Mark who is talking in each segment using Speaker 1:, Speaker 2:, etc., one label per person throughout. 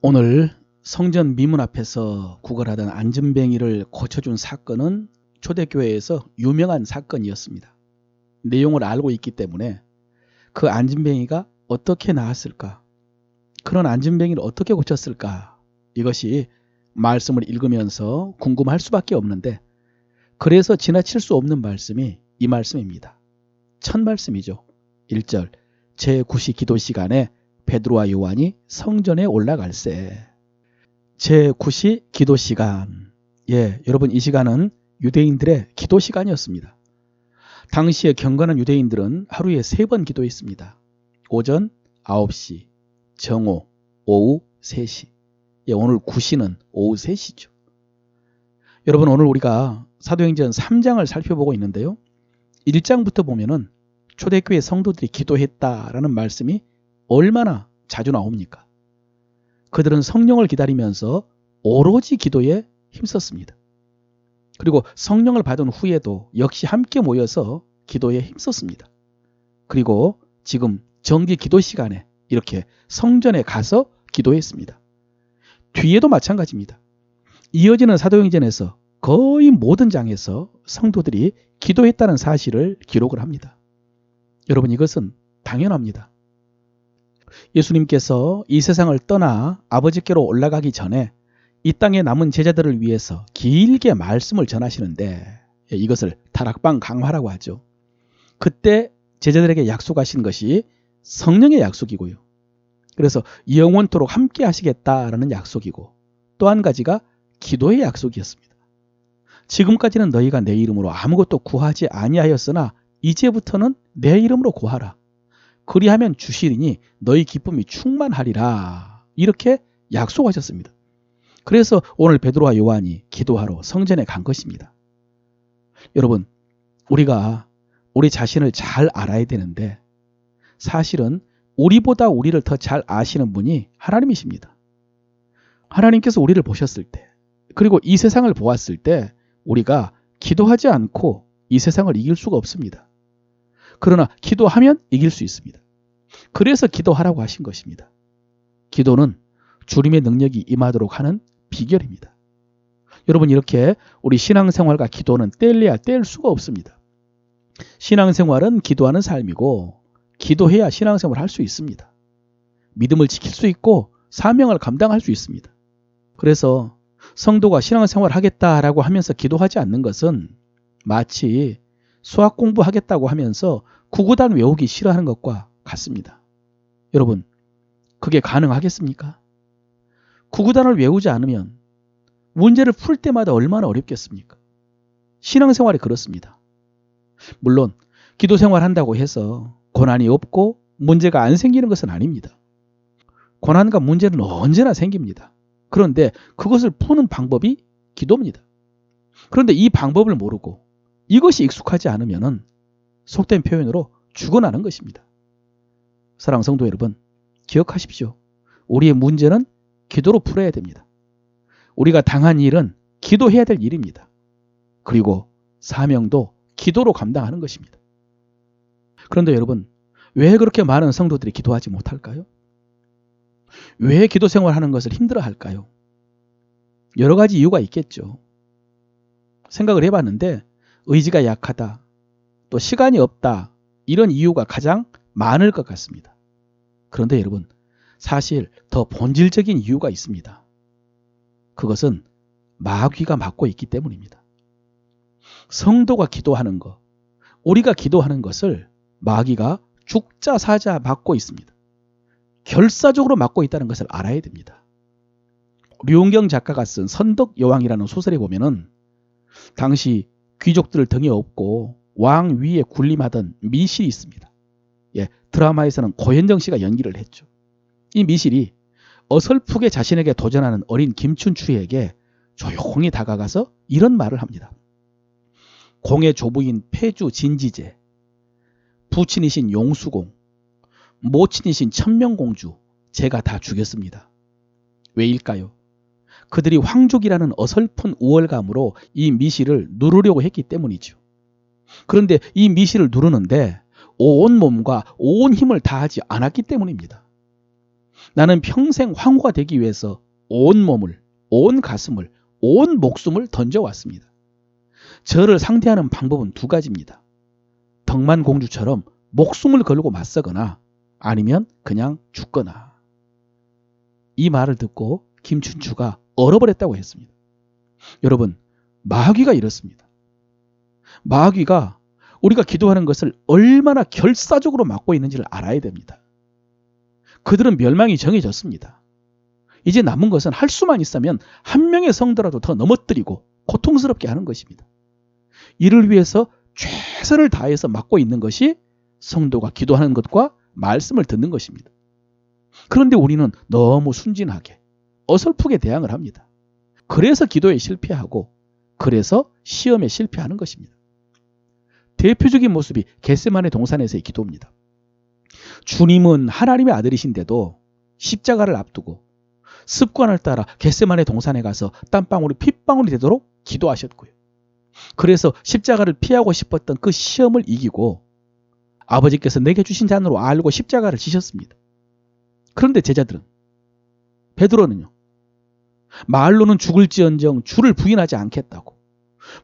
Speaker 1: 오늘 성전 미문 앞에서 구걸하던 안진뱅이를 고쳐준 사건은 초대교회에서 유명한 사건이었습니다. 내용을 알고 있기 때문에 그 안진뱅이가 어떻게 나았을까? 그런 안진뱅이를 어떻게 고쳤을까? 이것이 말씀을 읽으면서 궁금할 수밖에 없는데, 그래서 지나칠 수 없는 말씀이 이 말씀입니다. 첫 말씀이죠. 1절 제9시 기도 시간에 베드로와 요한이 성전에 올라갈세. 제9시 기도 시간. 여러분, 이 시간은 유대인들의 기도 시간이었습니다. 당시에 경건한 유대인들은 하루에 3번 기도했습니다. 오전 9시, 정오, 오후 3시. 오늘 9시는 오후 3시죠. 여러분, 오늘 우리가 사도행전 3장을 살펴보고 있는데요. 1장부터 보면은 초대교회 성도들이 기도했다라는 말씀이 얼마나 자주 나옵니까? 그들은 성령을 기다리면서 오로지 기도에 힘썼습니다. 그리고 성령을 받은 후에도 역시 함께 모여서 기도에 힘썼습니다. 그리고 지금 정기 기도 시간에 이렇게 성전에 가서 기도했습니다. 뒤에도 마찬가지입니다. 이어지는 사도행전에서 거의 모든 장에서 성도들이 기도했다는 사실을 기록을 합니다. 여러분, 이것은 당연합니다. 예수님께서 이 세상을 떠나 아버지께로 올라가기 전에 이 땅에 남은 제자들을 위해서 길게 말씀을 전하시는데, 이것을 다락방 강화라고 하죠. 그때 제자들에게 약속하신 것이 성령의 약속이고요. 그래서 영원토록 함께 하시겠다라는 약속이고, 또 한 가지가 기도의 약속이었습니다. 지금까지는 너희가 내 이름으로 아무것도 구하지 아니하였으나 이제부터는 내 이름으로 구하라. 그리하면 주시리니 너희 기쁨이 충만하리라. 이렇게 약속하셨습니다. 그래서 오늘 베드로와 요한이 기도하러 성전에 간 것입니다. 여러분, 우리가 우리 자신을 잘 알아야 되는데, 사실은 우리보다 우리를 더 잘 아시는 분이 하나님이십니다. 하나님께서 우리를 보셨을 때, 그리고 이 세상을 보았을 때 우리가 기도하지 않고 이 세상을 이길 수가 없습니다. 그러나 기도하면 이길 수 있습니다. 그래서 기도하라고 하신 것입니다. 기도는 주님의 능력이 임하도록 하는 비결입니다. 여러분, 이렇게 우리 신앙생활과 기도는 뗄래야 뗄 수가 없습니다. 신앙생활은 기도하는 삶이고, 기도해야 신앙생활을 할 수 있습니다. 믿음을 지킬 수 있고 사명을 감당할 수 있습니다. 그래서 성도가 신앙생활을 하겠다라고 하면서 기도하지 않는 것은 마치 수학 공부하겠다고 하면서 구구단 외우기 싫어하는 것과 같습니다. 여러분, 그게 가능하겠습니까? 구구단을 외우지 않으면 문제를 풀 때마다 얼마나 어렵겠습니까? 신앙생활이 그렇습니다. 물론 기도생활 한다고 해서 고난이 없고 문제가 안 생기는 것은 아닙니다. 고난과 문제는 언제나 생깁니다. 그런데 그것을 푸는 방법이 기도입니다. 그런데 이 방법을 모르고 이것이 익숙하지 않으면 속된 표현으로 죽어나는 것입니다. 사랑하는 성도 여러분, 기억하십시오. 우리의 문제는 기도로 풀어야 됩니다. 우리가 당한 일은 기도해야 될 일입니다. 그리고 사명도 기도로 감당하는 것입니다. 그런데 여러분, 왜 그렇게 많은 성도들이 기도하지 못할까요? 왜 기도 생활하는 것을 힘들어할까요? 여러 가지 이유가 있겠죠. 생각을 해봤는데 의지가 약하다, 또 시간이 없다, 이런 이유가 가장 많을 것 같습니다. 그런데 여러분, 사실 더 본질적인 이유가 있습니다. 그것은 마귀가 막고 있기 때문입니다. 성도가 기도하는 것, 우리가 기도하는 것을 마귀가 죽자 사자 막고 있습니다. 결사적으로 막고 있다는 것을 알아야 됩니다. 류은경 작가가 쓴 선덕여왕이라는 소설에 보면은 당시 귀족들을 등에 업고 왕 위에 군림하던 미실이 있습니다. 드라마에서는 고현정 씨가 연기를 했죠. 이 미실이 어설프게 자신에게 도전하는 어린 김춘추에게 조용히 다가가서 이런 말을 합니다. 공의 조부인 폐주 진지제, 부친이신 용수공, 모친이신 천명공주, 제가 다 죽였습니다. 왜일까요? 그들이 황족이라는 어설픈 우월감으로 이 미실을 누르려고 했기 때문이죠. 그런데 이 미실을 누르는데 온 몸과 온 힘을 다하지 않았기 때문입니다. 나는 평생 황후가 되기 위해서 온 몸을, 온 가슴을, 온 목숨을 던져왔습니다. 저를 상대하는 방법은 두 가지입니다. 덕만공주처럼 목숨을 걸고 맞서거나 아니면 그냥 죽거나. 이 말을 듣고 김춘추가 얼어버렸다고 했습니다. 여러분, 마귀가 이렇습니다. 마귀가 우리가 기도하는 것을 얼마나 결사적으로 막고 있는지를 알아야 됩니다. 그들은 멸망이 정해졌습니다. 이제 남은 것은 할 수만 있으면 한 명의 성도라도 더 넘어뜨리고 고통스럽게 하는 것입니다. 이를 위해서 최선을 다해서 막고 있는 것이 성도가 기도하는 것과 말씀을 듣는 것입니다. 그런데 우리는 너무 순진하게 어설프게 대항을 합니다. 그래서 기도에 실패하고 그래서 시험에 실패하는 것입니다. 대표적인 모습이 겟세마네 동산에서의 기도입니다. 주님은 하나님의 아들이신데도 십자가를 앞두고 습관을 따라 겟세마네 동산에 가서 땀방울이 핏방울이 되도록 기도하셨고요. 그래서 십자가를 피하고 싶었던 그 시험을 이기고 아버지께서 내게 주신 잔으로 알고 십자가를 지셨습니다. 그런데 제자들은, 베드로는요, 말로는 죽을지언정 주를 부인하지 않겠다고,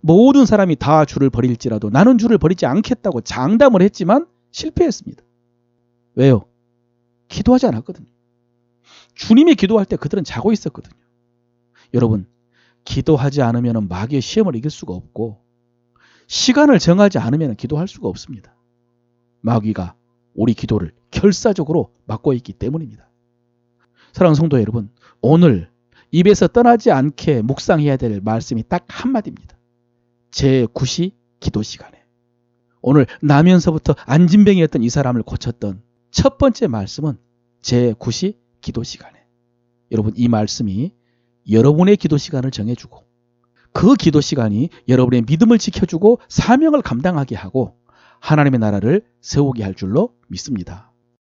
Speaker 1: 모든 사람이 다 주를 버릴지라도 나는 주를 버리지 않겠다고 장담을 했지만 실패했습니다. 왜요? 기도하지 않았거든요. 주님이 기도할 때 그들은 자고 있었거든요. 여러분, 기도하지 않으면 마귀의 시험을 이길 수가 없고 시간을 정하지 않으면 기도할 수가 없습니다. 마귀가 우리 기도를 결사적으로 막고 있기 때문입니다. 사랑하는 성도 여러분, 오늘 입에서 떠나지 않게 묵상해야 될 말씀이 딱 한마디입니다. 제9시 기도 시간에. 오늘 나면서부터 안진뱅이였던 이 사람을 고쳤던 첫 번째 말씀은 제9시 기도 시간에. 여러분, 이 말씀이 여러분의 기도 시간을 정해주고 그 기도 시간이 여러분의 믿음을 지켜주고 사명을 감당하게 하고 하나님의 나라를 세우게 할 줄로 믿습니다.